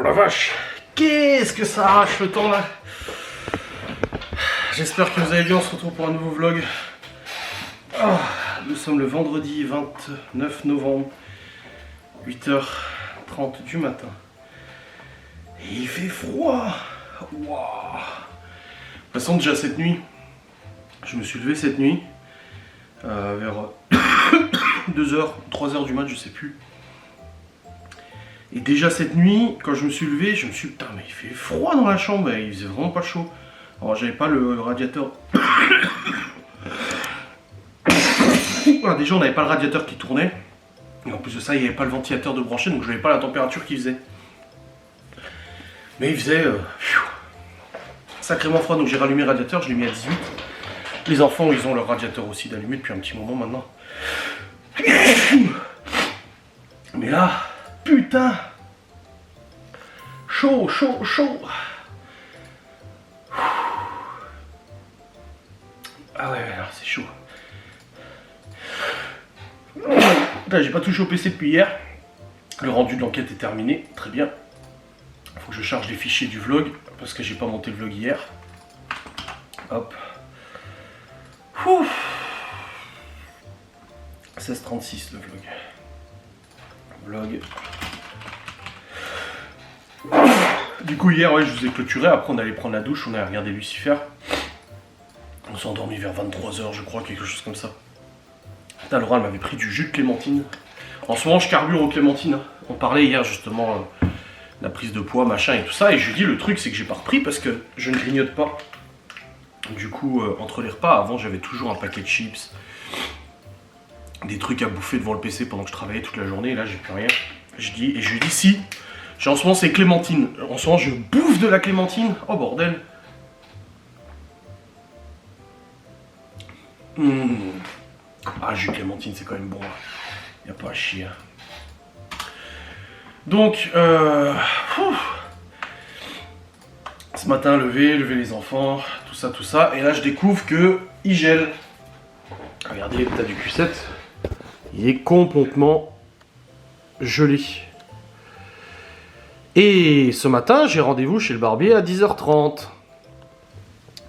Oh la vache, qu'est-ce que ça arrache le temps là. J'espère que vous allez bien, on se retrouve pour un nouveau vlog. Nous sommes le vendredi 29 novembre, 8h30 du matin. Et il fait froid. Wow. De toute façon, déjà cette nuit, je me suis levé cette nuit, vers 2h, 3h du mat, je sais plus. Et déjà cette nuit, quand je me suis levé, je me suis dit, putain, mais il fait froid dans la chambre, il faisait vraiment pas chaud. Alors j'avais pas le radiateur. Déjà on n'avait pas le radiateur qui tournait. Et en plus de ça, il n'y avait pas le ventilateur de branché, donc je n'avais pas la température qu'il faisait. Mais il faisait sacrément froid, donc j'ai rallumé le radiateur, je l'ai mis à 18. Les enfants, ils ont leur radiateur aussi d'allumé depuis un petit moment maintenant. Mais là, putain, chaud, chaud, chaud. Ah ouais, c'est chaud. J'ai pas touché au PC depuis hier. Le rendu de l'enquête est terminé, très bien. Il faut que je charge les fichiers du vlog parce que j'ai pas monté le vlog hier. Hop. 16h36 le vlog. Du coup hier ouais, je vous ai clôturé, après on allait prendre la douche, on a regardé Lucifer. On s'est endormi vers 23h je crois, quelque chose comme ça. Putain, Laura elle m'avait pris du jus de clémentine. En ce moment je carbure aux clémentines. On parlait hier justement la prise de poids, machin et tout ça. Et je lui dis le truc c'est que j'ai pas repris parce que je ne grignote pas. Du coup entre les repas, avant j'avais toujours un paquet de chips. Des trucs à bouffer devant le PC pendant que je travaillais toute la journée. Et là j'ai plus rien. Je lui dis si. En ce moment c'est clémentine. En ce moment je bouffe de la clémentine. Oh bordel. Ah, jus de clémentine, c'est quand même bon. Y a pas à chier. Donc, ce matin, lever les enfants, tout ça. Et là, je découvre que il gèle. Regardez l'état du Q7. Il est complètement gelé. Et ce matin, j'ai rendez-vous chez le barbier à 10h30.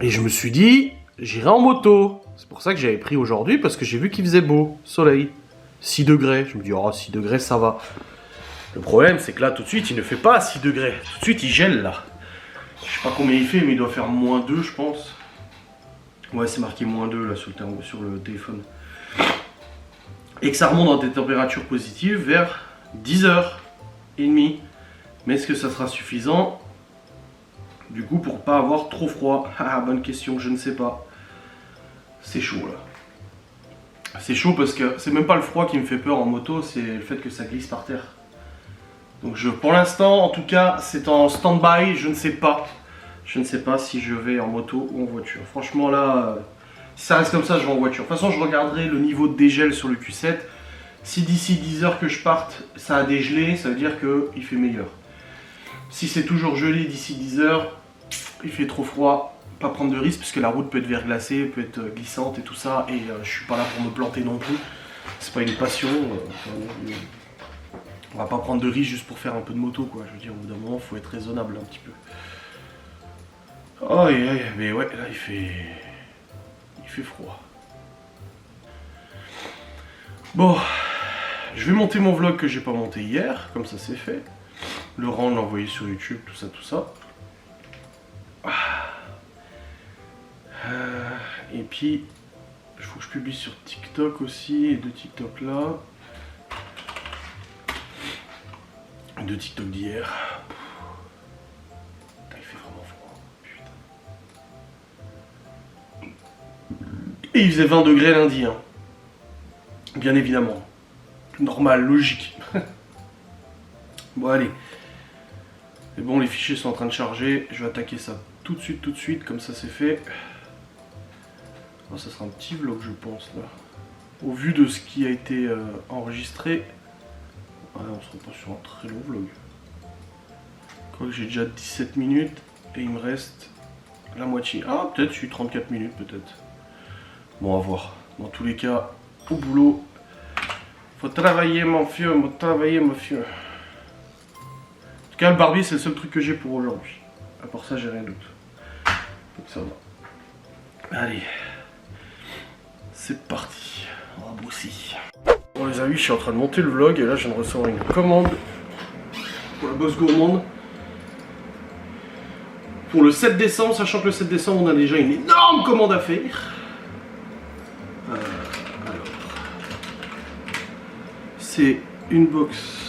Et je me suis dit, j'irai en moto. C'est pour ça que j'avais pris aujourd'hui, parce que j'ai vu qu'il faisait beau, soleil. 6 degrés. Je me dis, oh, 6 degrés, ça va. Le problème, c'est que là, tout de suite, il ne fait pas 6 degrés. Tout de suite, il gèle, là. Je sais pas combien il fait, mais il doit faire -2, je pense. Ouais, c'est marqué -2, là, sur le téléphone. Et que ça remonte dans des températures positives vers 10h30. Mais est-ce que ça sera suffisant, du coup, pour pas avoir trop froid? Ah, bonne question, je ne sais pas. C'est chaud là. C'est chaud parce que c'est même pas le froid qui me fait peur en moto, c'est le fait que ça glisse par terre. Donc pour l'instant, en tout cas, c'est en stand-by, je ne sais pas. Je ne sais pas si je vais en moto ou en voiture. Franchement là, si ça reste comme ça, je vais en voiture. De toute façon, je regarderai le niveau de dégel sur le Q7. Si d'ici 10h que je parte, ça a dégelé, ça veut dire qu'il fait meilleur. Si c'est toujours gelé d'ici 10h, il fait trop froid. Pas prendre de risque parce que la route peut être verglacée, peut être glissante et tout ça, et je suis pas là pour me planter non plus. C'est pas une passion. On va pas prendre de risque juste pour faire un peu de moto quoi. Je veux dire, au bout d'un moment, faut être raisonnable un petit peu. Oh mais ouais, là il fait froid. Bon, je vais monter mon vlog que j'ai pas monté hier, comme ça c'est fait. Laurent l'a envoyé sur YouTube, tout ça. Et puis, il faut que je publie sur TikTok aussi, et deux TikTok là. Deux TikTok d'hier. Il fait vraiment froid, putain. Et il faisait 20 degrés lundi, hein. Bien évidemment. Normal, logique. Bon, allez. Mais bon, les fichiers sont en train de charger. Je vais attaquer ça tout de suite, comme ça c'est fait. Oh, ça sera un petit vlog je pense là. Au vu de ce qui a été enregistré, on se retrouve sur un très long vlog. Je crois que j'ai déjà 17 minutes et il me reste la moitié. Ah peut-être je suis 34 minutes peut-être. Bon à voir. Dans tous les cas, au boulot. Faut travailler mon fieu, faut travailler mon fieu. En tout cas, le barbier, c'est le seul truc que j'ai pour aujourd'hui. À part ça, j'ai rien d'autre. Donc ça va. Allez. C'est parti. On va bosser. Bon les amis, je suis en train de monter le vlog et là, je viens de recevoir une commande pour la Bosse Gourmande. Pour le 7 décembre, sachant que le 7 décembre, on a déjà une énorme commande à faire. Alors. C'est une box.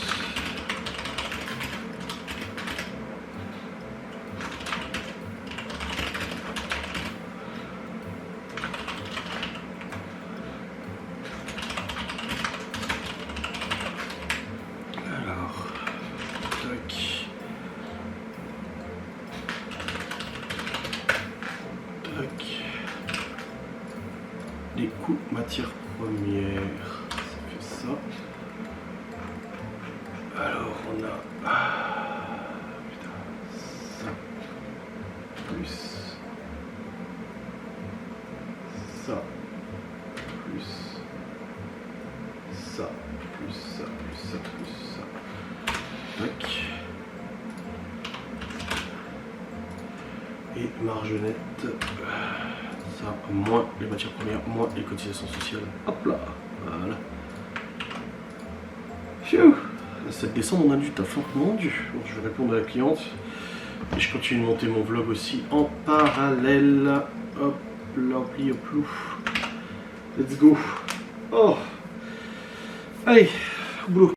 Les coûts matières premières, ça fait ça. Alors on a ça plus ça plus ça plus ça plus ça plus ça. Tac. Et marge nette. Ça, moins les matières premières, moins les cotisations sociales. Hop là, voilà. Pfiou. Le 7 décembre, on a du taf, hein. Mon Dieu. Bon, je vais répondre à la cliente. Et je continue de monter mon vlog aussi en parallèle. Hop là, hop là, hop là. Let's go. Oh. Allez, au boulot.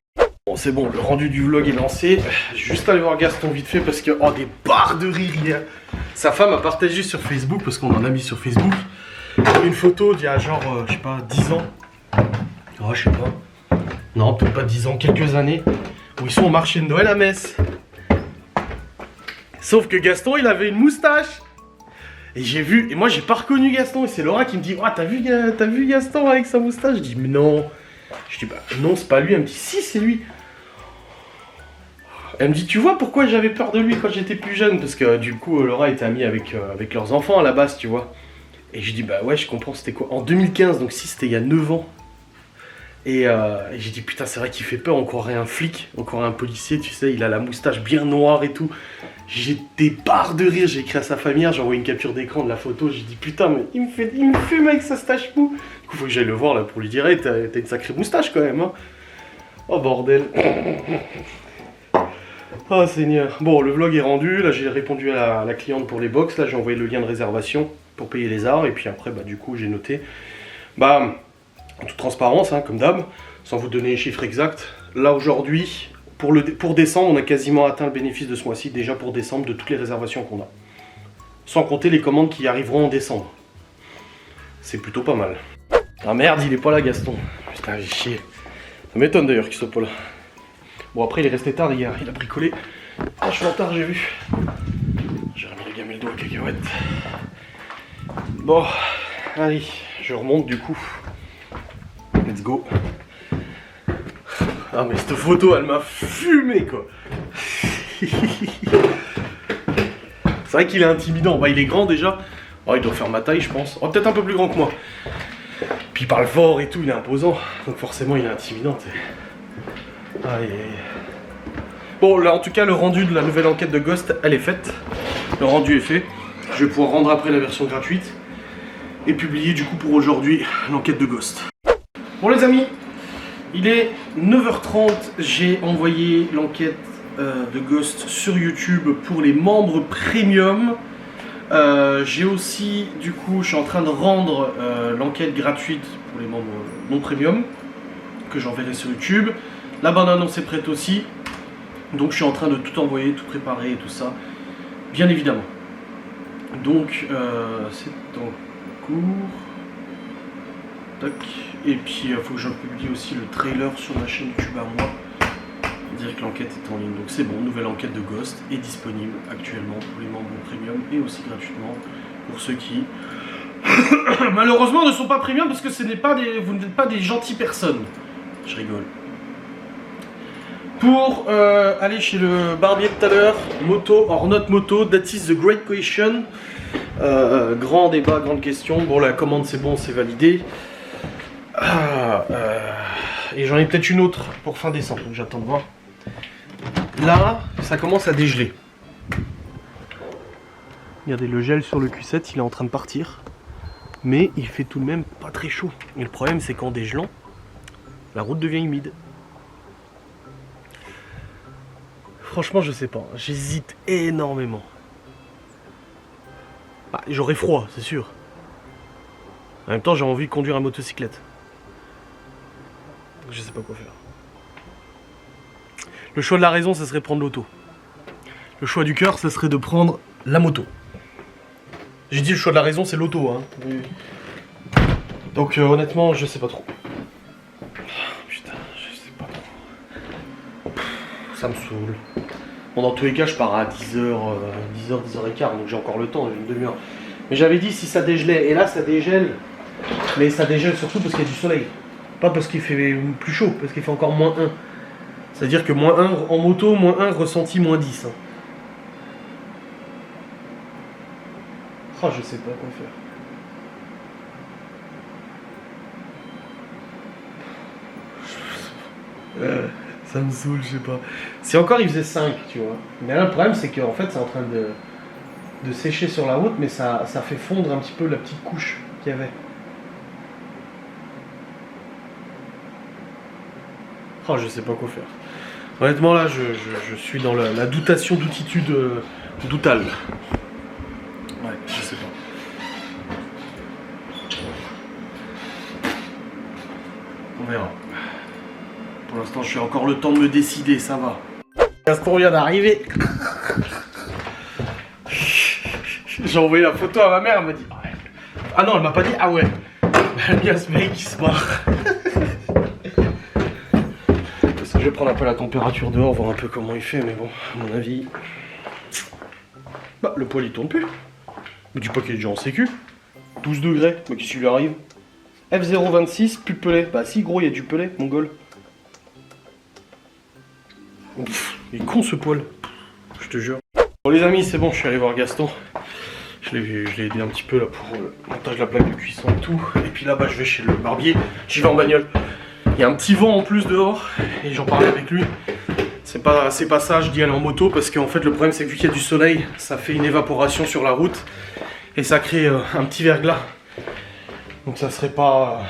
Bon, c'est bon, le rendu du vlog est lancé. Juste aller voir Gaston vite fait parce que, oh, des barres de rire hier. Sa femme a partagé sur Facebook, parce qu'on en a mis sur Facebook, une photo d'il y a genre, je sais pas, 10 ans. Oh, je sais pas. Non, peut-être pas 10 ans, quelques années. Où ils sont au marché de Noël à Metz. Sauf que Gaston, il avait une moustache. Et j'ai vu, et moi j'ai pas reconnu Gaston. Et c'est Laura qui me dit, oh, t'as vu Gaston avec sa moustache? Je dis, mais non. Je dis, bah non, c'est pas lui. Elle me dit, si, c'est lui. Elle me dit, tu vois pourquoi j'avais peur de lui quand j'étais plus jeune? Parce que du coup, Laura était amie avec leurs enfants à la base, tu vois. Et je dis, bah ouais, je comprends, c'était quoi? En 2015, donc si, c'était il y a 9 ans. Et j'ai dit, putain, c'est vrai qu'il fait peur, on croirait un flic, on croirait un policier, tu sais, il a la moustache bien noire et tout. J'ai des barres de rire, j'ai écrit à sa famille, j'ai envoyé une capture d'écran de la photo, j'ai dit, putain, mais il me fume avec sa stache mou. Du coup, faut que j'aille le voir là pour lui dire, hey, t'as une sacrée moustache quand même, hein. Oh bordel. Oh Seigneur. Bon, le vlog est rendu, là j'ai répondu à la cliente pour les box, là j'ai envoyé le lien de réservation pour payer les arts, et puis après, bah du coup j'ai noté, bah, en toute transparence, hein, comme d'hab, sans vous donner les chiffres exacts, là aujourd'hui, pour décembre, on a quasiment atteint le bénéfice de ce mois-ci, déjà pour décembre, de toutes les réservations qu'on a. Sans compter les commandes qui arriveront en décembre. C'est plutôt pas mal. Ah merde, il est pas là Gaston. Putain, j'ai chié. Ça m'étonne d'ailleurs qu'il soit pas là. Bon, après, il est resté tard hier, il a bricolé. Vachement tard, j'ai vu. J'ai remis le gamelle d'eau aux cacahuètes. Bon, allez, je remonte du coup. Let's go. Ah, mais cette photo, elle m'a fumé, quoi. C'est vrai qu'il est intimidant. Bah, il est grand déjà. Oh, il doit faire ma taille, je pense. Oh, peut-être un peu plus grand que moi. Puis il parle fort et tout, il est imposant. Donc forcément, il est intimidant, t'sais. Aïe. Bon, là en tout cas, le rendu de la nouvelle enquête de Ghost, elle est faite. Le rendu est fait. Je vais pouvoir rendre après la version gratuite et publier du coup pour aujourd'hui l'enquête de Ghost. Bon les amis, il est 9h30. J'ai envoyé l'enquête de Ghost sur YouTube pour les membres premium. J'ai aussi, du coup, je suis en train de rendre l'enquête gratuite pour les membres non premium que j'enverrai sur YouTube. La bande-annonce est prête aussi, donc je suis en train de tout envoyer, tout préparer et tout ça, bien évidemment. Donc c'est en cours. Tac. Et puis il faut que je publie aussi le trailer sur ma chaîne YouTube à moi, pour dire que l'enquête est en ligne. Donc c'est bon, nouvelle enquête de Ghost est disponible actuellement pour les membres premium et aussi gratuitement pour ceux qui malheureusement ne sont pas premium parce que vous n'êtes pas des gentilles personnes. Je rigole. Pour aller chez le barbier de tout à l'heure, moto or not moto, that is the great question. Grand débat, grande question. Bon, la commande c'est bon, c'est validé. Et j'en ai peut-être une autre pour fin décembre, donc j'attends de voir. Là, ça commence à dégeler. Regardez, le gel sur le Q7, il est en train de partir. Mais il fait tout de même pas très chaud. Et le problème, c'est qu'en dégelant, la route devient humide. Franchement, je sais pas. J'hésite énormément. Bah, j'aurais froid, c'est sûr. En même temps, j'ai envie de conduire une motocyclette. Je sais pas quoi faire. Le choix de la raison, ce serait de prendre l'auto. Le choix du cœur, ce serait de prendre la moto. J'ai dit le choix de la raison, c'est l'auto. Hein. Oui. Donc honnêtement, je sais pas trop. Putain, je sais pas trop. Ça me saoule. Bon, dans tous les cas, je pars à 10h, 10h15, donc j'ai encore le temps, j'ai une demi-heure. Mais j'avais dit si ça dégelait, et là ça dégèle. Mais ça dégèle surtout parce qu'il y a du soleil. Pas parce qu'il fait plus chaud, parce qu'il fait encore moins 1. C'est-à-dire que moins 1 en moto, moins 1 ressenti moins 10. Hein. Oh, je sais pas quoi faire. Ça me saoule, je sais pas. Si encore il faisait 5, tu vois. Mais là, le problème, c'est qu'en fait, c'est en train de sécher sur la route, mais ça fait fondre un petit peu la petite couche qu'il y avait. Oh, je sais pas quoi faire. Honnêtement, là, je suis dans la doutation d'outitude doutale. Ouais, je sais pas. On verra. Pour l'instant, j'ai encore le temps de me décider, ça va. Gaston vient d'arriver. J'ai envoyé la photo à ma mère, elle m'a dit ouais. Ah non, elle m'a pas dit ah ouais. Elle a mis ce mec qui se barre. Parce que je vais prendre un peu la température dehors, voir un peu comment il fait, mais bon, à mon avis. Bah, le poil il tourne plus. Me dis pas qu'il est déjà en sécu. 12 degrés, mais qu'est-ce qui lui arrive? F026, plus de pelé. Bah si gros, il y a du pelé, mongol. Pff, il est con ce poil, je te jure. Bon les amis, c'est bon, je suis allé voir Gaston. Je l'ai aidé un petit peu là pour le montage de la plaque de cuisson et tout. Et puis là-bas, je vais chez le barbier. J'y vais en bagnole. Il y a un petit vent en plus dehors. Et j'en parlais avec lui. C'est pas sage d'y aller en moto parce qu'en fait, le problème, c'est que vu qu'il y a du soleil, ça fait une évaporation sur la route. Et ça crée un petit verglas. Donc ça serait pas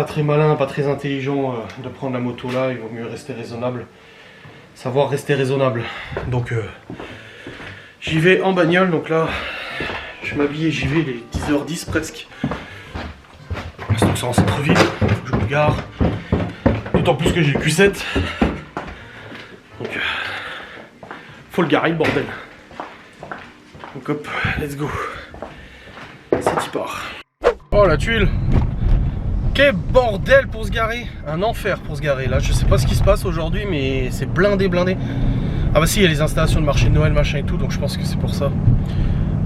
très malin, pas très intelligent de prendre la moto là. Il vaut mieux rester raisonnable. Savoir rester raisonnable. Donc j'y vais en bagnole. Donc là, je m'habille et j'y vais, il est 10h10 presque. Donc c'est en centre-ville, faut que je me gare. D'autant plus que j'ai le Q7. Donc faut le garer le bordel. Donc hop, let's go. C'est y part. Oh la tuile. Quel bordel pour se garer. Un enfer pour se garer. Là je sais pas ce qui se passe aujourd'hui, mais c'est blindé. Ah bah si, il y a les installations de marché de Noël machin et tout, donc je pense que c'est pour ça.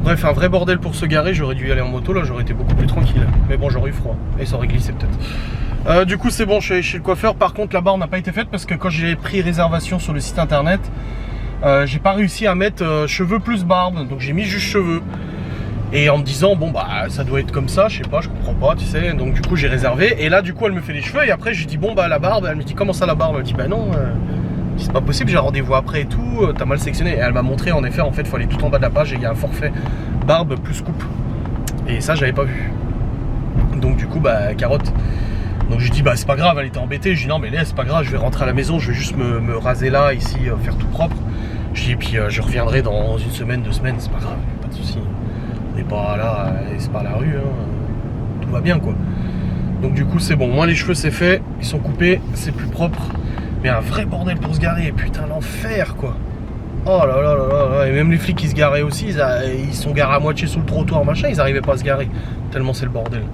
Bref, un vrai bordel pour se garer, j'aurais dû y aller en moto, là j'aurais été beaucoup plus tranquille. Mais bon, j'aurais eu froid, et ça aurait glissé peut-être. Du coup c'est bon, je suis allé chez le coiffeur. Par contre la barre n'a pas été faite parce que quand j'ai pris réservation sur le site internet, j'ai pas réussi à mettre cheveux plus barbe, donc j'ai mis juste cheveux. Et en me disant, bon bah ça doit être comme ça, je sais pas, je comprends pas, tu sais. Donc du coup j'ai réservé, et là du coup elle me fait les cheveux, et après je lui dis bon bah la barbe, elle me dit comment ça la barbe, elle me dit bah non, c'est pas possible, j'ai rendez-vous après et tout, t'as mal sélectionné. Et elle m'a montré en effet, il faut aller tout en bas de la page et il y a un forfait barbe plus coupe. Et ça j'avais pas vu. Donc du coup bah carotte. Donc je lui dis bah c'est pas grave, elle était embêtée. Je dis non mais laisse, c'est pas grave, je vais rentrer à la maison, je vais juste me raser là, ici, faire tout propre. Je dis puis je reviendrai dans une semaine, 2 semaines, c'est pas grave, pas de soucis. On n'est pas là, c'est pas la rue, hein. Tout va bien quoi. Donc du coup c'est bon, moi les cheveux c'est fait, ils sont coupés, c'est plus propre. Mais un vrai bordel pour se garer, putain l'enfer quoi. Oh là là là là, et même les flics qui se garaient aussi, ils sont garés à moitié sous le trottoir machin, ils arrivaient pas à se garer, tellement c'est le bordel.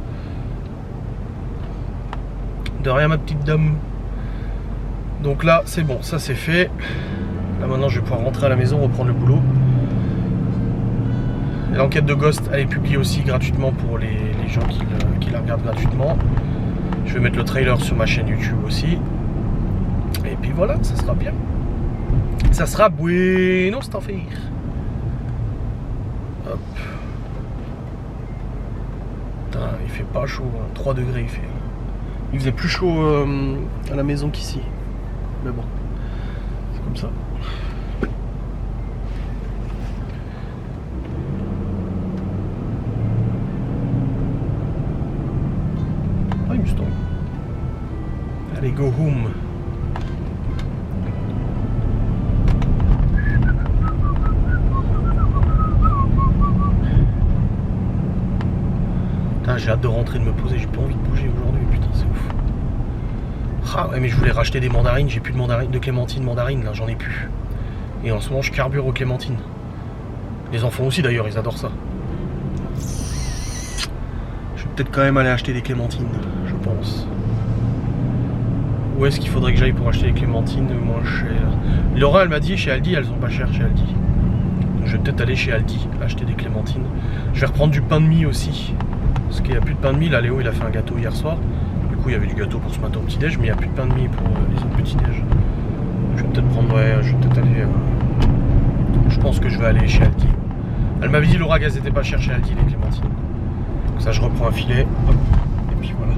De rien ma petite dame. Donc là c'est bon, ça c'est fait. Là maintenant je vais pouvoir rentrer à la maison, reprendre le boulot. L'enquête de Ghost elle est publiée aussi gratuitement pour les gens qui la regardent gratuitement. Je vais mettre le trailer sur ma chaîne YouTube aussi. Et puis voilà, ça sera bien. Ça sera bueno, c'est en faire. Hop. Putain, il fait pas chaud, hein. 3 degrés il fait. Il faisait plus chaud à la maison qu'ici. Mais bon, c'est comme ça. Ah, Mustang. Allez, go home. Putain, j'ai hâte de rentrer, de me poser, j'ai pas envie de bouger aujourd'hui, putain, c'est ouf. Ah ouais, mais je voulais racheter des mandarines, j'ai plus de mandarines, de clémentines mandarines, là, j'en ai plus. Et en ce moment, je carbure aux clémentines. Les enfants aussi, d'ailleurs, ils adorent ça. Je vais peut-être quand même aller acheter des clémentines, je pense. Où est-ce qu'il faudrait que j'aille pour acheter des clémentines moins chères? Laura, elle m'a dit, chez Aldi, elles sont pas chères chez Aldi. Donc, je vais peut-être aller chez Aldi, acheter des clémentines. Je vais reprendre du pain de mie aussi. Parce qu'il n'y a plus de pain de mie, là Léo il a fait un gâteau hier soir. Du coup il y avait du gâteau pour ce matin au petit-déj, mais il n'y a plus de pain de mie pour les autres petits-déj. Je vais peut-être prendre, ouais, je vais peut-être aller... je pense que je vais aller chez Aldi. Elle m'avait dit Laura qu'elles n'étaient pas chères chez Aldi les clémentines. Donc ça je reprends un filet, hop, et puis voilà.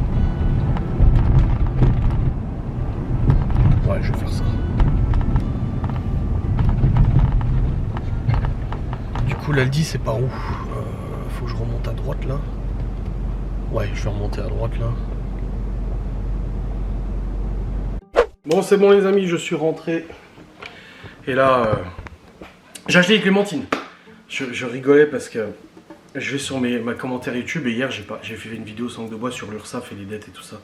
Ouais, je vais faire ça. Du coup l'Aldi c'est par où? Faut que je remonte à droite là. Ouais, je vais remonter à droite là. Bon, c'est bon les amis, je suis rentré. Et là, j'ai acheté les clémentines. Je rigolais parce que je vais sur ma commentaire YouTube et hier j'ai fait une vidéo sans langue de bois sur l'URSSAF et les dettes et tout ça.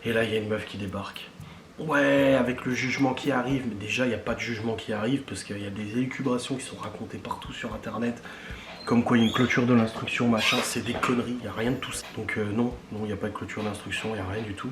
Et là, il y a une meuf qui débarque. Ouais, avec le jugement qui arrive, mais déjà, il n'y a pas de jugement qui arrive parce qu'il y a des élucubrations qui sont racontées partout sur Internet. Comme quoi il y a une clôture de l'instruction, machin, c'est des conneries, il n'y a rien de tout ça. Donc non, il n'y a pas de clôture d'instruction, il n'y a rien du tout.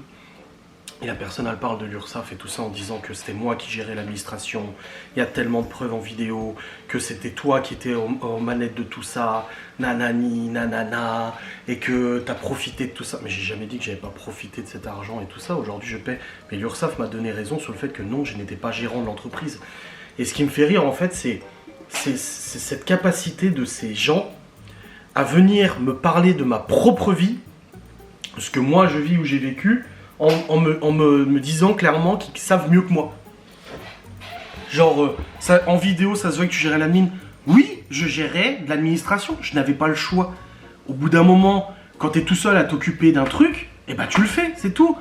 Et la personne, elle parle de l'URSSAF et tout ça en disant que c'était moi qui gérais l'administration. Il y a tellement de preuves en vidéo que c'était toi qui étais aux manettes de tout ça, nanani, nanana, et que t'as profité de tout ça. Mais j'ai jamais dit que j'avais pas profité de cet argent et tout ça. Aujourd'hui, je paie. Mais l'URSSAF m'a donné raison sur le fait que non, je n'étais pas gérant de l'entreprise. Et ce qui me fait rire, en fait, c'est cette capacité de ces gens à venir me parler de ma propre vie, ce que moi je vis ou j'ai vécu, en me disant clairement qu'ils savent mieux que moi. Genre, en vidéo, ça se voit que tu gérais l'admin. Oui, je gérais de l'administration, je n'avais pas le choix. Au bout d'un moment, quand tu es tout seul à t'occuper d'un truc, eh ben tu le fais, c'est tout.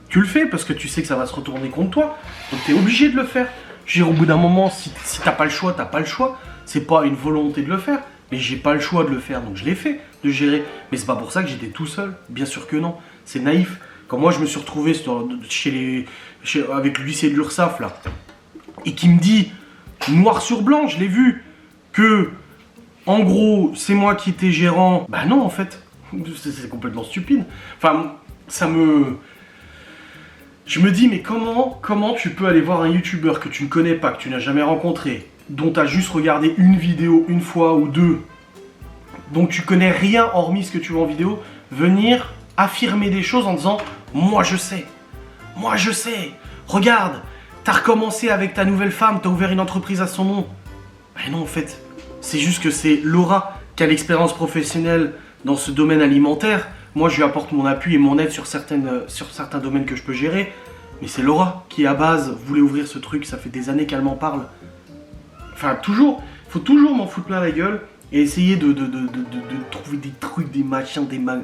Tu le fais parce que tu sais que ça va se retourner contre toi. Donc tu es obligé de le faire. Je veux dire, au bout d'un moment, si t'as pas le choix, t'as pas le choix. C'est pas une volonté de le faire, mais j'ai pas le choix de le faire, donc je l'ai fait, de gérer. Mais c'est pas pour ça que j'étais tout seul, bien sûr que non. C'est naïf. Quand moi je me suis retrouvé avec l'huissier de l'URSSAF là, et qui me dit, noir sur blanc, je l'ai vu, que en gros c'est moi qui étais gérant. Bah non en fait, c'est complètement stupide. Enfin, je me dis, mais comment tu peux aller voir un youtubeur que tu ne connais pas, que tu n'as jamais rencontré, dont tu as juste regardé une vidéo une fois ou deux, dont tu connais rien hormis ce que tu vois en vidéo, venir affirmer des choses en disant « Moi je sais, regarde, t'as recommencé avec ta nouvelle femme, t'as ouvert une entreprise à son nom. » Ben non en fait, c'est juste que c'est Laura qui a l'expérience professionnelle dans ce domaine alimentaire. Moi, je lui apporte mon appui et mon aide sur certains domaines que je peux gérer. Mais c'est Laura qui, à base, voulait ouvrir ce truc. Ça fait des années qu'elle m'en parle. Enfin, toujours, faut toujours m'en foutre plein la gueule et essayer de trouver des trucs, des machins, des mag...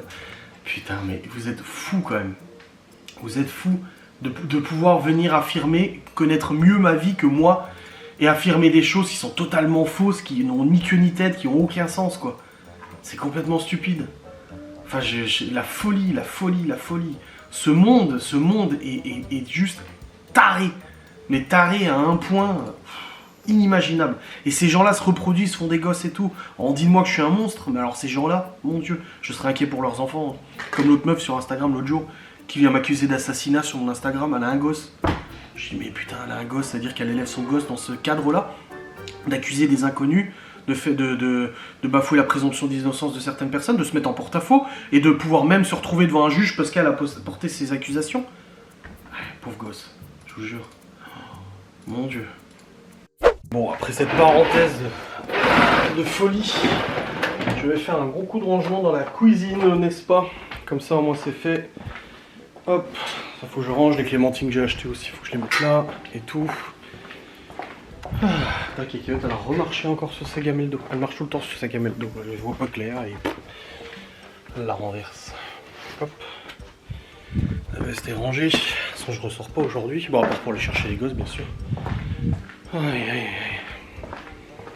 Putain, mais vous êtes fous quand même. Vous êtes fous de pouvoir venir affirmer, connaître mieux ma vie que moi et affirmer des choses qui sont totalement fausses, qui n'ont ni queue ni tête, qui n'ont aucun sens, quoi. C'est complètement stupide. Enfin, la folie. Ce monde est juste taré. Mais taré à un point inimaginable. Et ces gens-là se reproduisent, font des gosses et tout. On dit de moi que je suis un monstre, mais alors ces gens-là, mon Dieu, je serais inquiet pour leurs enfants. Comme l'autre meuf sur Instagram l'autre jour, qui vient m'accuser d'assassinat sur mon Instagram, elle a un gosse. Je dis, mais putain, elle a un gosse, c'est-à-dire qu'elle élève son gosse dans ce cadre-là, d'accuser des inconnus, de bafouer la présomption d'innocence de certaines personnes, de se mettre en porte-à-faux, et de pouvoir même se retrouver devant un juge parce qu'elle a porté ses accusations. Ouais, pauvre gosse, je vous jure. Oh, mon Dieu. Bon, après cette parenthèse de folie, je vais faire un gros coup de rangement dans la cuisine, n'est-ce pas? Comme ça, au moins, c'est fait. Hop, ça faut que je range les clémentines que j'ai achetées aussi, il faut que je les mette là, et tout. La Kikiote, elle a remarché encore sur sa gamelle d'eau. Elle marche tout le temps sur sa gamelle d'eau. Je vois pas clair et elle la renverse. Hop. La veste est rangée. De toute façon, je ressors pas aujourd'hui. Bon, à part pour aller chercher les gosses, bien sûr. Aïe, aïe, aïe.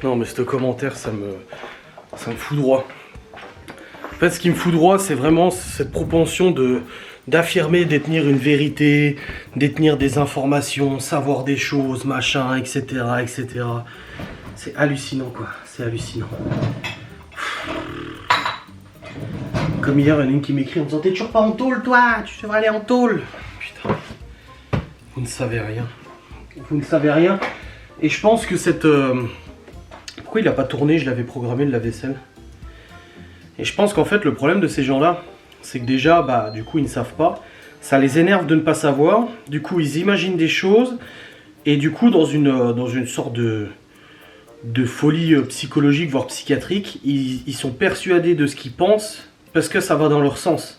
Non, mais ce commentaire, ça me foudroie. En fait, ce qui me foudroie, c'est vraiment cette propension d'affirmer, détenir une vérité, détenir des informations, savoir des choses, machin, etc., etc. C'est hallucinant, quoi. C'est hallucinant. Comme hier, il y en a une qui m'écrit en disant « T'es toujours pas en tôle, toi? Tu devrais aller en tôle !» Putain. Vous ne savez rien. Vous ne savez rien. Et je pense que cette... Pourquoi il n'a pas tourné? Je l'avais programmé le lave-vaisselle. Et je pense qu'en fait, le problème de ces gens-là, c'est que déjà, bah, du coup, ils ne savent pas. Ça les énerve de ne pas savoir. Du coup, ils imaginent des choses. Et du coup, dans une sorte de folie psychologique, voire psychiatrique, ils sont persuadés de ce qu'ils pensent parce que ça va dans leur sens.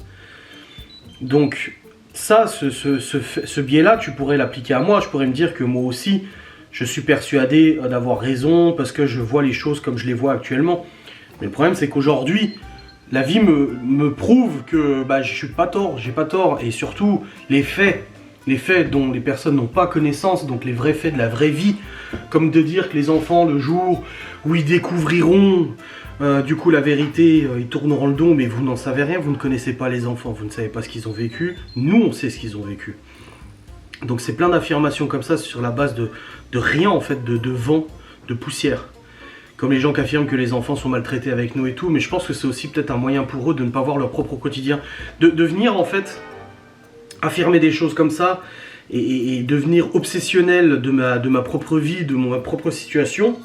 Donc, ça, ce biais-là, tu pourrais l'appliquer à moi. Je pourrais me dire que moi aussi, je suis persuadé d'avoir raison parce que je vois les choses comme je les vois actuellement. Mais le problème, c'est qu'aujourd'hui, la vie me prouve que bah, je suis pas tort, j'ai pas tort. Et surtout, les faits dont les personnes n'ont pas connaissance, donc les vrais faits de la vraie vie, comme de dire que les enfants, le jour où ils découvriront du coup la vérité, ils tourneront le dos, mais vous n'en savez rien, vous ne connaissez pas les enfants, vous ne savez pas ce qu'ils ont vécu. Nous, on sait ce qu'ils ont vécu. Donc c'est plein d'affirmations comme ça sur la base de rien en fait, de vent, de poussière. Comme les gens qui affirment que les enfants sont maltraités avec nous et tout, mais je pense que c'est aussi peut-être un moyen pour eux de ne pas voir leur propre quotidien. De venir en fait affirmer des choses comme ça et devenir obsessionnel de ma propre vie, de ma propre situation.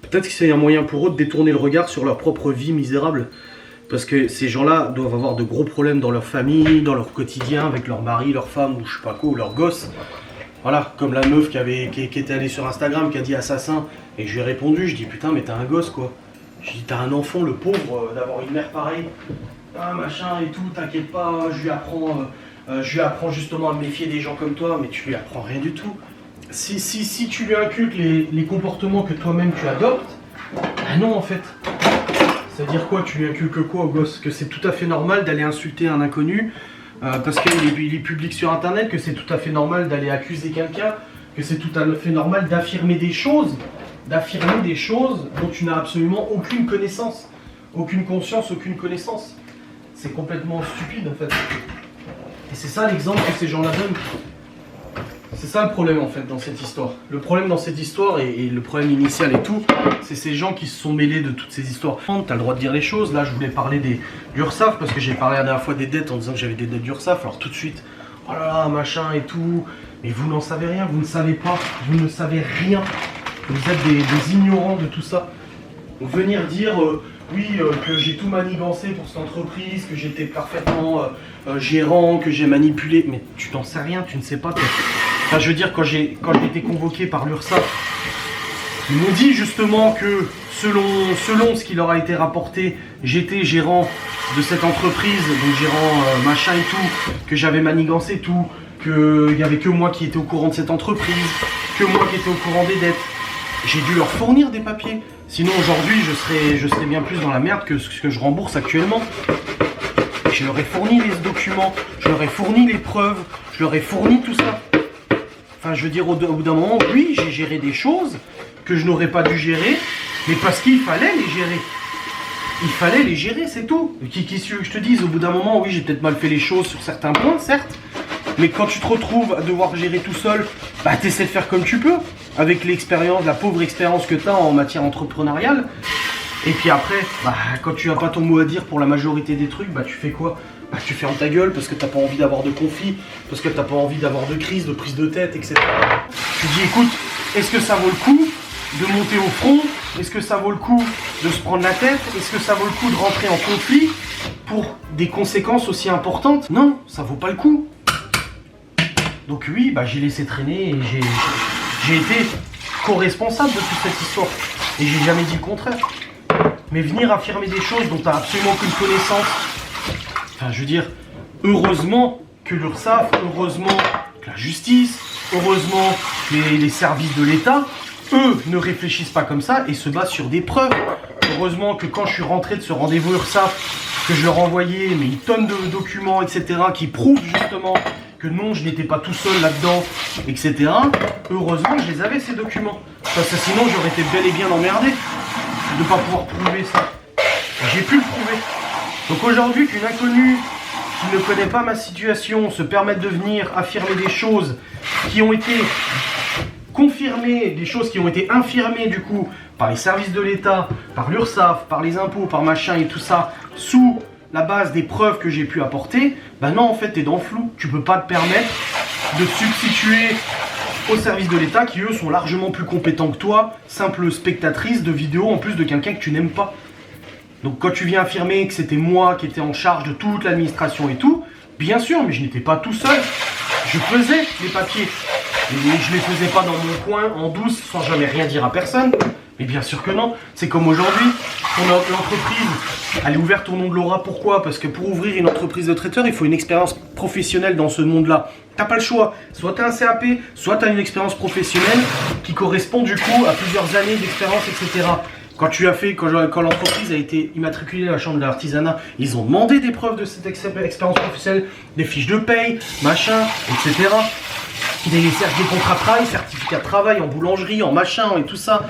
Peut-être que c'est un moyen pour eux de détourner le regard sur leur propre vie misérable. Parce que ces gens-là doivent avoir de gros problèmes dans leur famille, dans leur quotidien, avec leur mari, leur femme, ou je sais pas quoi, ou leur gosse. Voilà, comme la meuf qui était allée sur Instagram, qui a dit assassin, et je lui ai répondu, je dis putain mais t'as un gosse quoi. Je dis t'as un enfant, le pauvre, d'avoir une mère pareille. Ah machin et tout, t'inquiète pas, je lui apprends justement à me méfier des gens comme toi, mais tu lui apprends rien du tout. Si tu lui inculques les comportements que toi-même tu adoptes, ah non en fait. C'est-à-dire quoi, tu lui inculques quoi au gosse? Que c'est tout à fait normal d'aller insulter un inconnu parce qu'il est public sur internet, que c'est tout à fait normal d'aller accuser quelqu'un, que c'est tout à fait normal d'affirmer des choses dont tu n'as absolument aucune connaissance, aucune conscience, aucune connaissance. C'est complètement stupide en fait. Et c'est ça l'exemple que ces gens-là donnent. C'est ça le problème en fait dans cette histoire. Le problème dans cette histoire et le problème initial et tout, c'est ces gens qui se sont mêlés de toutes ces histoires. T'as le droit de dire les choses. Là je voulais parler du URSSAF parce que j'ai parlé la dernière fois des dettes en disant que j'avais des dettes d'URSSAF. Alors tout de suite, oh là là, machin et tout. Mais vous n'en savez rien, vous ne savez pas, vous ne savez rien. Vous êtes des ignorants de tout ça. Donc venir dire que j'ai tout manigancé pour cette entreprise, que j'étais parfaitement gérant, que j'ai manipulé. Mais tu n'en sais rien, tu ne sais pas. Enfin, je veux dire, quand j'ai été convoqué par l'URSSAF, ils m'ont dit justement que selon ce qui leur a été rapporté, j'étais gérant de cette entreprise, donc gérant machin et tout, que j'avais manigancé tout, qu'il n'y avait que moi qui étais au courant de cette entreprise, que moi qui étais au courant des dettes. J'ai dû leur fournir des papiers. Sinon aujourd'hui je serais bien plus dans la merde que ce que je rembourse actuellement. Je leur ai fourni les documents, je leur ai fourni les preuves, je leur ai fourni tout ça. Enfin je veux dire au bout d'un moment, oui j'ai géré des choses que je n'aurais pas dû gérer, mais parce qu'il fallait les gérer. Il fallait les gérer, c'est tout. Qu'est-ce que je te dise, au bout d'un moment, oui j'ai peut-être mal fait les choses sur certains points, certes. Mais quand tu te retrouves à devoir gérer tout seul, bah t'essaies de faire comme tu peux. Avec l'expérience, la pauvre expérience que tu as en matière entrepreneuriale. Et puis après, bah, quand tu n'as pas ton mot à dire pour la majorité des trucs, bah tu fais quoi? Bah tu fermes ta gueule parce que t'as pas envie d'avoir de conflit, parce que t'as pas envie d'avoir de crise, de prise de tête, etc. Tu dis écoute, est-ce que ça vaut le coup de monter au front? Est-ce que ça vaut le coup de se prendre la tête? Est-ce que ça vaut le coup de rentrer en conflit pour des conséquences aussi importantes? Non, ça vaut pas le coup. Donc oui, bah j'ai laissé traîner et j'ai été co-responsable de toute cette histoire. Et j'ai jamais dit le contraire. Mais venir affirmer des choses dont tu n'as absolument aucune connaissance. Enfin, je veux dire, heureusement que l'URSSAF, heureusement que la justice, heureusement, les services de l'État, eux, ne réfléchissent pas comme ça et se basent sur des preuves. Heureusement que quand je suis rentré de ce rendez-vous URSSAF, que je leur envoyais mais une tonne de documents, etc., qui prouvent justement que non, je n'étais pas tout seul là-dedans, etc. Heureusement que je les avais, ces documents. Parce que sinon, j'aurais été bel et bien emmerdé de ne pas pouvoir prouver ça. J'ai pu le prouver. Donc aujourd'hui, qu'une inconnue qui ne connaît pas ma situation se permette de venir affirmer des choses qui ont été confirmées, des choses qui ont été infirmées du coup par les services de l'État, par l'URSSAF, par les impôts, par machin et tout ça, sous la base des preuves que j'ai pu apporter, ben non, en fait, t'es dans le flou. Tu peux pas te permettre de substituer aux services de l'État qui, eux, sont largement plus compétents que toi, simple spectatrice de vidéos en plus de quelqu'un que tu n'aimes pas. Donc quand tu viens affirmer que c'était moi qui étais en charge de toute l'administration et tout, bien sûr, mais je n'étais pas tout seul. Je faisais les papiers. Et je les faisais pas dans mon coin, en douce, sans jamais rien dire à personne. Mais bien sûr que non. C'est comme aujourd'hui, l'entreprise, elle est ouverte au nom de Laura. Pourquoi? Parce que pour ouvrir une entreprise de traiteur, il faut une expérience professionnelle dans ce monde-là. T'as pas le choix. Soit tu as un CAP, soit tu as une expérience professionnelle qui correspond du coup à plusieurs années d'expérience, etc. Quand l'entreprise a été immatriculée à la chambre de l'artisanat, ils ont demandé des preuves de cette expérience professionnelle, des fiches de paye, machin, etc. Des contrats de travail, certificats de travail en boulangerie, en machin et tout ça.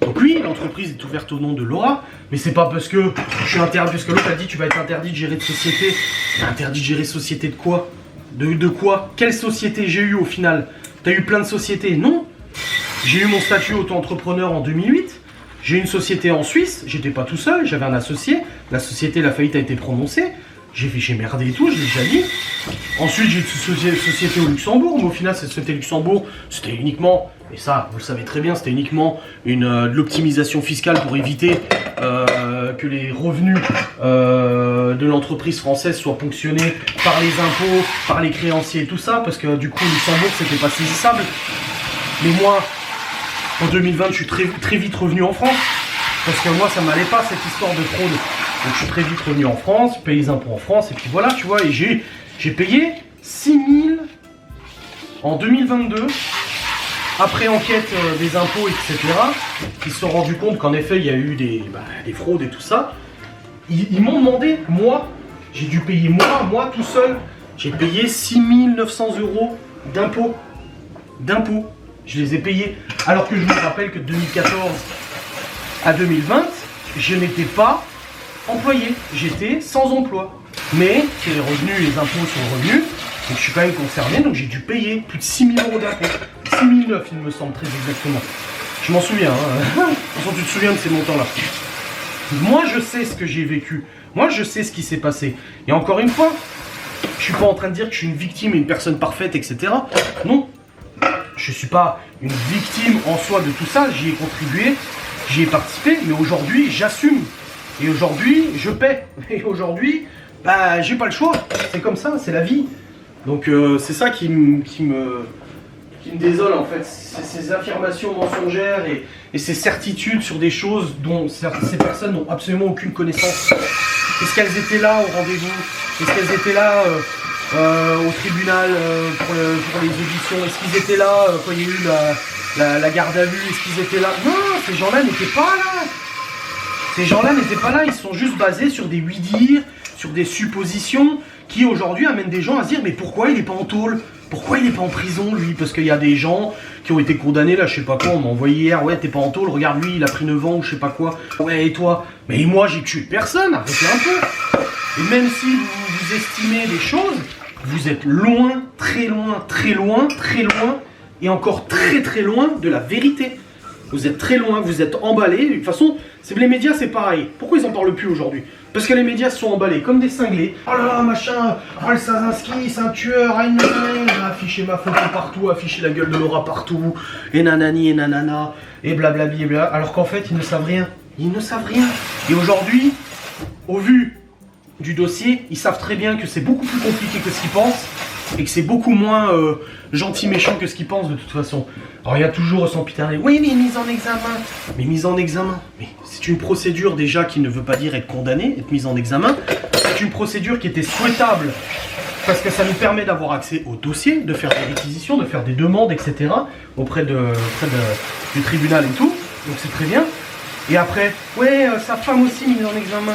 Donc oui, l'entreprise est ouverte au nom de Laura, mais c'est pas parce que je suis interdit, parce que l'autre a dit tu vas être interdit de gérer de société. Interdit de gérer société de quoi? De quoi? Quelle société j'ai eu au final? T'as eu plein de sociétés? Non. J'ai eu mon statut auto-entrepreneur en 2008. J'ai une société en Suisse, j'étais pas tout seul, j'avais un associé. La société, la faillite a été prononcée. J'ai merdé et tout, je l'ai déjà dit. Ensuite, j'ai une société au Luxembourg, mais au final, cette société Luxembourg, c'était uniquement, et ça, vous le savez très bien, c'était uniquement de l'optimisation fiscale pour éviter que les revenus de l'entreprise française soient ponctionnés par les impôts, par les créanciers et tout ça, parce que du coup, Luxembourg, c'était pas saisissable. Mais moi, en 2020, je suis très vite revenu en France, parce que moi, ça m'allait pas cette histoire de fraude. Donc je suis très vite revenu en France, paye les impôts en France, et puis voilà, tu vois, et j'ai payé 6 000 en 2022, après enquête des impôts, etc., qui se sont rendus compte qu'en effet, il y a eu des fraudes et tout ça. Ils m'ont demandé, moi, j'ai dû payer moi tout seul, j'ai payé 6 900 € d'impôts. D'impôts. Je les ai payés. Alors que je vous rappelle que de 2014 à 2020, je n'étais pas employé, j'étais sans emploi. Mais les revenus, les impôts sont revenus, donc je suis quand même concerné, donc j'ai dû payer plus de 6 000 € d'impôts. 6 900, il me semble, très exactement. Je m'en souviens, hein. De toute façon, tu te souviens de ces montants-là. Moi, je sais ce que j'ai vécu. Moi, je sais ce qui s'est passé. Et encore une fois, je suis pas en train de dire que je suis une victime et une personne parfaite, etc. Non. Je suis pas une victime en soi de tout ça, j'y ai contribué, j'y ai participé, mais aujourd'hui, j'assume. Et aujourd'hui, je paie. Et aujourd'hui, bah, j'ai pas le choix. C'est comme ça, c'est la vie. Donc, c'est ça qui me désole, en fait. C'est ces affirmations mensongères et ces certitudes sur des choses dont ces personnes n'ont absolument aucune connaissance. Est-ce qu'elles étaient là au rendez-vous? Est-ce qu'elles étaient là au tribunal pour les auditions? Est-ce qu'ils étaient là quand il y a eu la garde à vue? Est-ce qu'ils étaient là? Non, ces gens-là n'étaient pas là. Ces gens-là n'étaient pas là, ils sont juste basés sur des oui-dire, sur des suppositions qui aujourd'hui amènent des gens à se dire mais pourquoi il n'est pas en tôle? Pourquoi il n'est pas en prison lui? Parce qu'il y a des gens qui ont été condamnés là, je sais pas quoi, on m'a envoyé hier, ouais t'es pas en tôle, regarde lui, il a pris 9 ans ou je sais pas quoi. Ouais et toi? Mais moi j'ai tué personne, arrêtez un peu. Et même si vous estimez des choses, vous êtes loin, très loin, très loin, très loin, et encore très très loin de la vérité. Vous êtes très loin, vous êtes emballés. De toute façon, les médias, c'est pareil. Pourquoi ils en parlent plus aujourd'hui? Parce que les médias se sont emballés comme des cinglés. Oh là là, machin, oh le Sazinski, c'est un tueur, afficher ma photo partout, afficher la gueule de Laura partout, et nanani, et nanana, et blablabli, et bla. Alors qu'en fait, ils ne savent rien. Ils ne savent rien. Et aujourd'hui, au vu du dossier, ils savent très bien que c'est beaucoup plus compliqué que ce qu'ils pensent. Et que c'est beaucoup moins gentil méchant que ce qu'ils pensent de toute façon. Alors il y a toujours sempiternel, oui mais mise en examen. Mais mise en examen, mais c'est une procédure déjà qui ne veut pas dire être condamné, être mise en examen. C'est une procédure qui était souhaitable Parce que ça nous permet d'avoir accès au dossier, de faire des réquisitions, de faire des demandes, etc. auprès du tribunal et tout. Donc c'est très bien. Et après, ouais, sa femme aussi mise en examen.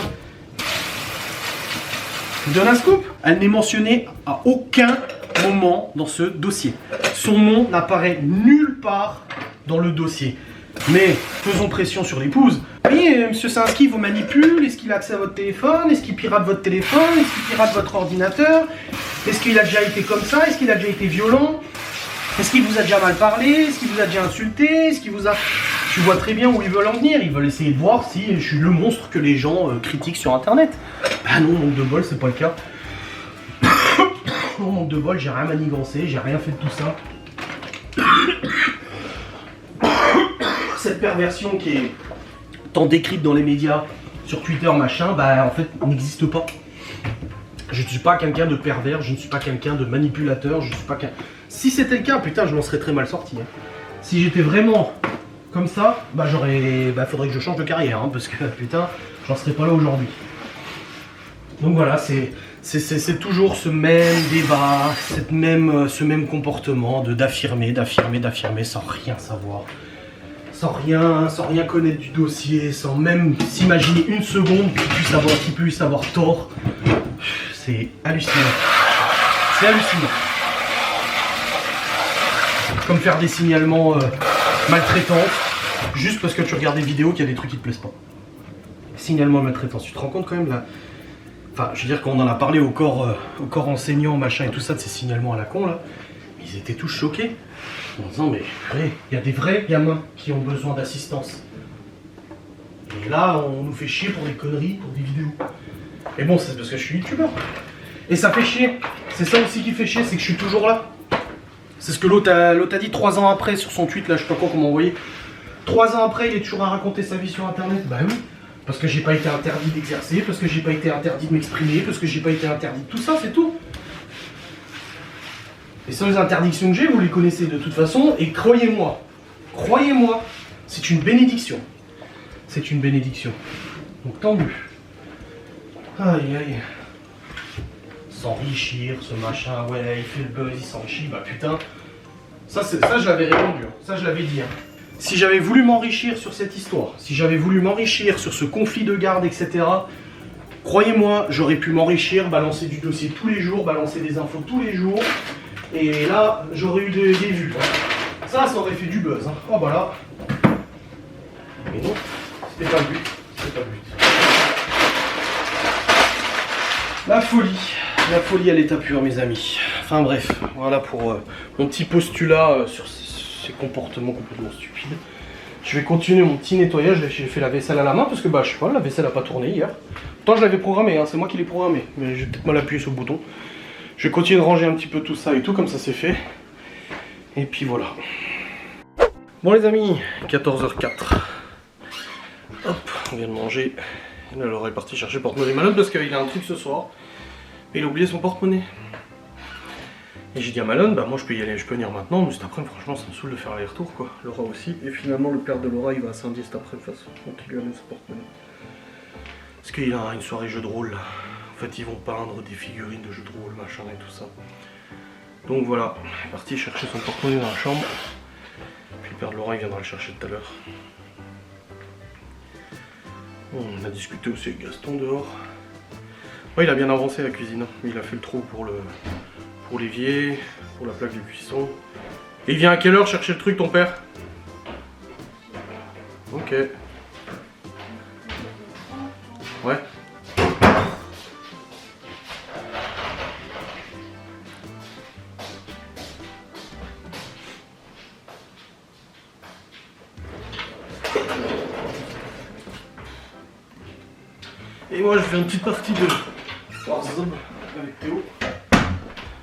Je vous donne un scoop. Elle n'est mentionnée à aucun moment dans ce dossier. Son nom n'apparaît nulle part dans le dossier. Mais faisons pression sur l'épouse. Oui, monsieur Sinski vous manipule. Est-ce qu'il a accès à votre téléphone? Est-ce qu'il pirate votre téléphone? Est-ce qu'il pirate votre ordinateur? Est-ce qu'il a déjà été comme ça? Est-ce qu'il a déjà été violent? Est-ce qu'il vous a déjà mal parlé? Est-ce qu'il vous a déjà insulté? Est-ce qu'il vous a... Tu vois très bien où ils veulent en venir. Ils veulent essayer de voir si je suis le monstre que les gens critiquent sur Internet. Ah non, manque de bol, c'est pas le cas. Non, manque de bol, j'ai rien manigancé, j'ai rien fait de tout ça. Cette perversion qui est tant décrite dans les médias, sur Twitter, machin, bah en fait n'existe pas. Je ne suis pas quelqu'un de pervers, je ne suis pas quelqu'un de manipulateur, je ne suis pas qu'un... Si c'était le cas, putain, je m'en serais très mal sorti. Hein. Si j'étais vraiment comme ça, bah faudrait que je change de carrière, hein, parce que putain, j'en serais pas là aujourd'hui. Donc voilà, c'est toujours ce même débat, ce même comportement d'affirmer sans rien savoir. Sans rien connaître du dossier, sans même s'imaginer une seconde qu'il puisse avoir tort. C'est hallucinant. C'est hallucinant. Comme faire des signalements maltraitants, juste parce que tu regardes des vidéos qu'il y a des trucs qui te plaisent pas. Signalement maltraitance, tu te rends compte quand même là. Enfin, je veux dire, quand on en a parlé au corps enseignant, machin et tout ça, de ces signalements à la con là, ils étaient tous choqués. En disant, mais il y a des vrais gamins qui ont besoin d'assistance. Et là, on nous fait chier pour des conneries, pour des vidéos. Et bon, c'est parce que je suis youtubeur. Et ça fait chier. C'est ça aussi qui fait chier, c'est que je suis toujours là. C'est ce que l'autre a dit 3 ans après sur son tweet, là, je sais pas quoi, comment envoyer. 3 ans après, il est toujours à raconter sa vie sur Internet. Bah oui. Parce que j'ai pas été interdit d'exercer, parce que j'ai pas été interdit de m'exprimer, parce que j'ai pas été interdit de tout ça, c'est tout. Les seules interdictions que j'ai, vous les connaissez de toute façon, et croyez-moi, c'est une bénédiction. C'est une bénédiction. Donc tant mieux. Aïe aïe. S'enrichir, ce machin, ouais, il fait le buzz, il s'enrichit, bah putain. Ça je l'avais répondu, hein. Ça je l'avais dit. Hein. Si j'avais voulu m'enrichir sur cette histoire, si j'avais voulu m'enrichir sur ce conflit de garde, etc., croyez-moi, j'aurais pu m'enrichir, balancer du dossier tous les jours, balancer des infos tous les jours. Et là, j'aurais eu des vues. Ça aurait fait du buzz. Hein. Oh bah là. Mais non, c'était pas le but. C'était pas le but. La folie à l'état pur, mes amis. Enfin bref, voilà pour mon petit postulat sur ces comportements complètement stupides. Je vais continuer mon petit nettoyage. J'ai fait la vaisselle à la main parce que bah je sais pas, la vaisselle a pas tourné hier. Pourtant je l'avais programmé, hein, c'est moi qui l'ai programmé. Mais j'ai peut-être mal appuyé sur le bouton. Je vais continuer de ranger un petit peu tout ça et tout, comme ça c'est fait. Et puis voilà. Bon les amis, 14h04. Hop, on vient de manger. Et là Laura est partie chercher le porte-monnaie malade parce qu'il a un truc ce soir. Et il a oublié son porte-monnaie. Et j'ai dit à Malone, bah moi je peux y aller, je peux venir maintenant, mais cet après franchement ça me saoule de faire l'aller-retour quoi. Laura aussi. Et finalement le père de Laura il va à Saint-Dié cet après de toute façon. Donc il lui amène son porte-monnaie. Parce qu'il a une soirée jeu de rôle là. En fait, ils vont peindre des figurines de jeux de rôle, machin et tout ça. Donc voilà, il est parti chercher son porte-monnaie dans la chambre. Puis le père de Laura, il viendra le chercher tout à l'heure. Bon, on a discuté aussi avec Gaston dehors. Ouais, il a bien avancé la cuisine. Il a fait le trou pour l'évier, pour la plaque de cuisson. Et il vient à quelle heure chercher le truc, ton père? Ok. Ouais. Et moi je fais une petite partie de Warzone avec Théo.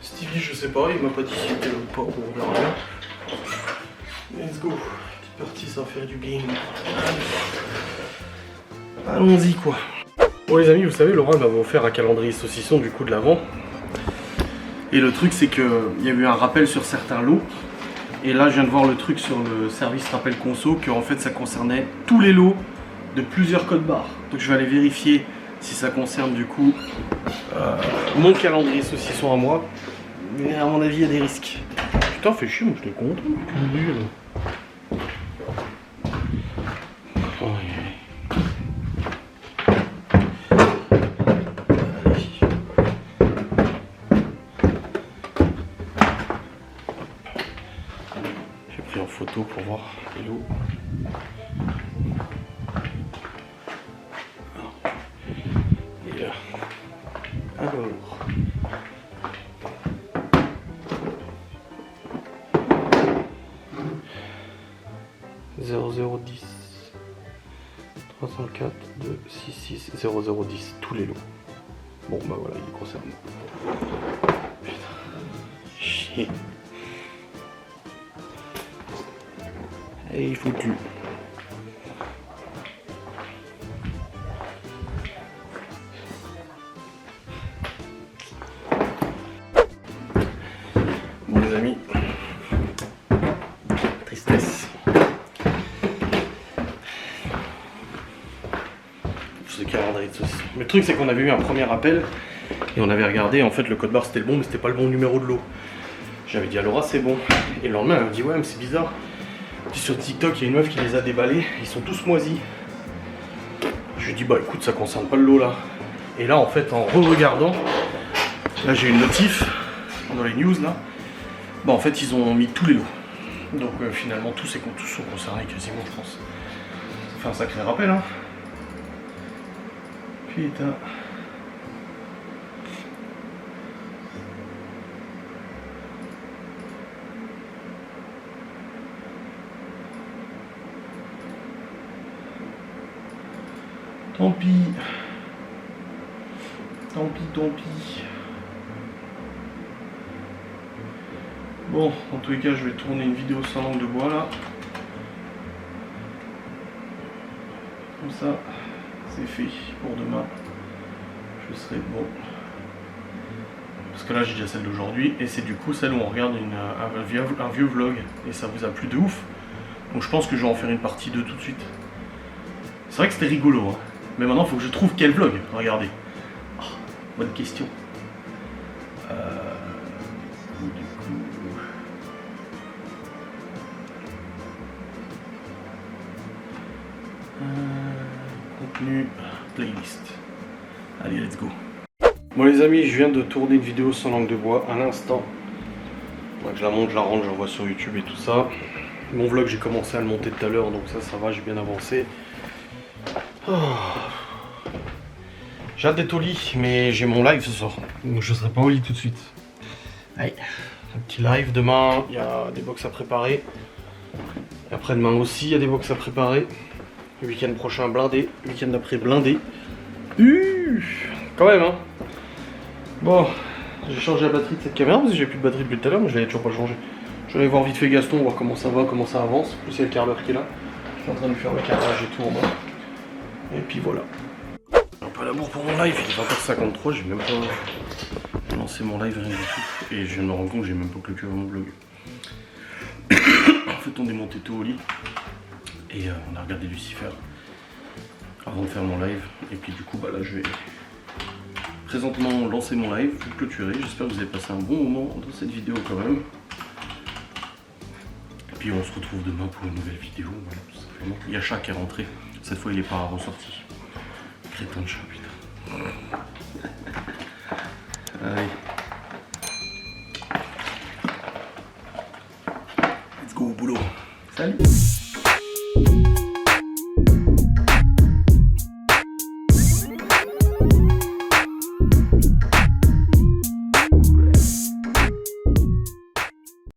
Stevie je sais pas, il m'a pas dit si c'était là ou pas, on verra bien. Let's go, petite partie ça va faire du game. Allons-y quoi. Bon les amis, vous savez, Laura m'avait offert un calendrier saucisson du coup de l'avant. Et le truc c'est qu'il y a eu un rappel sur certains lots. Et là je viens de voir le truc sur le service rappel conso, que en fait ça concernait tous les lots de plusieurs codes barres. Donc je vais aller vérifier si ça concerne du coup mon calendrier saucisson à moi. Mais à mon avis, il y a des risques. Putain, fais chier, moi je te compte. J'ai pris en photo pour voir les lots. Et là. Alors. « 0010 304 266 0010 » tous les lots. Bon bah voilà, il est concerné. Putain. Chier. Et il est foutu. Bon les amis, tristesse. Ce calendrier de saucisson. Mais le truc c'est qu'on avait eu un premier appel et on avait regardé, en fait le code barre c'était le bon mais c'était pas le bon numéro de lot. J'avais dit à Laura c'est bon. Et le lendemain elle me dit ouais mais c'est bizarre. Sur TikTok il y a une meuf qui les a déballés, ils sont tous moisis. Je lui ai dit bah écoute ça concerne pas le lot là. Et là en fait en re-regardant, là j'ai une notif dans les news là. Bah en fait ils ont mis tous les lots. Donc finalement tous sont concernés quasiment je pense. Ça fait un sacré rappel hein. Putain. Tant pis. Tant pis, tant pis. Bon, en tous les cas, je vais tourner une vidéo sans langue de bois là. Comme ça, c'est fait pour demain. Je serai bon. Parce que là, j'ai déjà celle d'aujourd'hui et c'est du coup celle où on regarde un vieux vlog et ça vous a plu de ouf. Donc je pense que je vais en faire une partie 2 tout de suite. C'est vrai que c'était rigolo, hein. Mais maintenant, il faut que je trouve quel vlog. Regardez. Oh, bonne question. Du coup... contenu, playlist. Allez, let's go. Bon les amis, je viens de tourner une vidéo sans langue de bois à l'instant. Je la monte, je la rentre, j'envoie sur YouTube et tout ça. Mon vlog, j'ai commencé à le monter tout à l'heure, donc ça va, j'ai bien avancé. Oh. J'ai hâte d'être au lit, mais j'ai mon live ce soir. Donc je serai pas au lit tout de suite. Allez, un petit live. Demain, il y a des box à préparer. Et après-demain aussi, il y a des box à préparer. Le week-end prochain, blindé. Le week-end d'après, blindé. Quand même, hein. Bon, j'ai changé la batterie de cette caméra parce que j'ai plus de batterie depuis tout à l'heure, mais je l'avais toujours pas changé. Je vais aller voir vite fait Gaston, voir comment ça va, comment ça avance. En plus, il y a le carreleur qui est là. Je suis en train de lui faire le carrelage et tout en bas. Et puis voilà. Un peu d'amour pour mon live, il est 20h53, j'ai même pas lancé mon live, rien du tout. Et je viens de me rendre compte que j'ai même pas clôturé mon blog. En fait, on est monté tôt au lit. Et on a regardé Lucifer avant de faire mon live. Et puis du coup, bah là, je vais présentement lancer mon live, vous clôturer. J'espère que vous avez passé un bon moment dans cette vidéo quand même. Et puis on se retrouve demain pour une nouvelle vidéo. Voilà, tout simplement. Il y a Chat qui est rentré. Cette fois, il est pas ressorti. Crétin de chat, putain. Allez. Let's go au boulot. Salut.